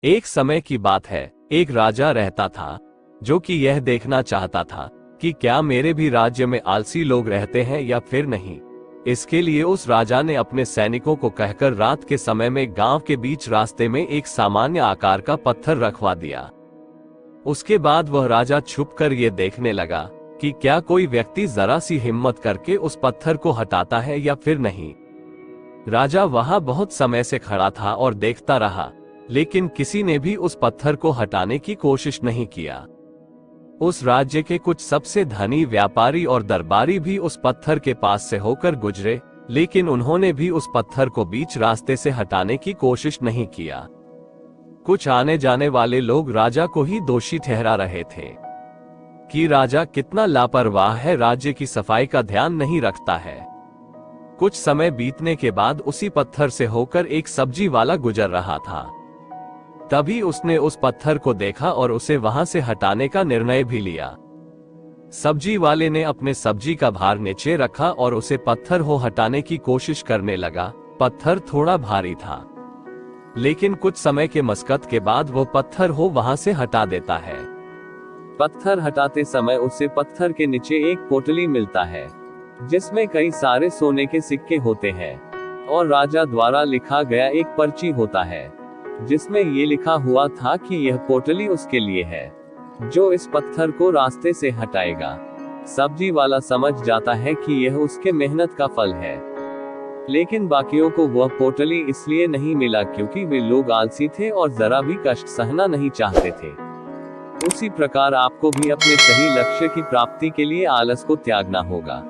एक समय की बात है, एक राजा रहता था जो कि यह देखना चाहता था कि क्या मेरे भी राज्य में आलसी लोग रहते हैं या फिर नहीं। इसके लिए उस राजा ने अपने सैनिकों को कहकर रात के समय में गांव के बीच रास्ते में एक सामान्य आकार का पत्थर रखवा दिया। उसके बाद वह राजा छुपकर ये देखने लगा कि क्या कोई व्यक्ति जरा सी हिम्मत करके उस पत्थर को हटाता है या फिर नहीं। राजा वहां बहुत समय से खड़ा था और देखता रहा, लेकिन किसी ने भी उस पत्थर को हटाने की कोशिश नहीं किया। उस राज्य के कुछ सबसे धनी व्यापारी और दरबारी भी उस पत्थर के पास से होकर गुजरे, लेकिन उन्होंने भी उस पत्थर को बीच रास्ते से हटाने की कोशिश नहीं किया। कुछ आने जाने वाले लोग राजा को ही दोषी ठहरा रहे थे कि राजा कितना लापरवाह है, राज्य की सफाई का ध्यान नहीं रखता है। कुछ समय बीतने के बाद उसी पत्थर से होकर एक सब्जी वाला गुजर रहा था। तभी उसने उस पत्थर को देखा और उसे वहां से हटाने का निर्णय भी लिया। सब्जी वाले ने अपने सब्जी का भार नीचे रखा और उसे पत्थर को हटाने की कोशिश करने लगा। पत्थर थोड़ा भारी था, लेकिन कुछ समय के मशक्कत के बाद वो पत्थर को वहां से हटा देता है। पत्थर हटाते समय उसे पत्थर के नीचे एक पोटली मिलता है जिसमें कई सारे सोने के सिक्के होते हैं और राजा द्वारा लिखा गया एक पर्ची होता है जिसमें ये लिखा हुआ था कि यह पोटली उसके लिए है जो इस पत्थर को रास्ते से हटाएगा। सब्जी वाला समझ जाता है कि यह उसके मेहनत का फल है, लेकिन बाकियों को वह पोटली इसलिए नहीं मिला क्योंकि वे लोग आलसी थे और जरा भी कष्ट सहना नहीं चाहते थे। उसी प्रकार आपको भी अपने सही लक्ष्य की प्राप्ति के लिए आलस को त्यागना होगा।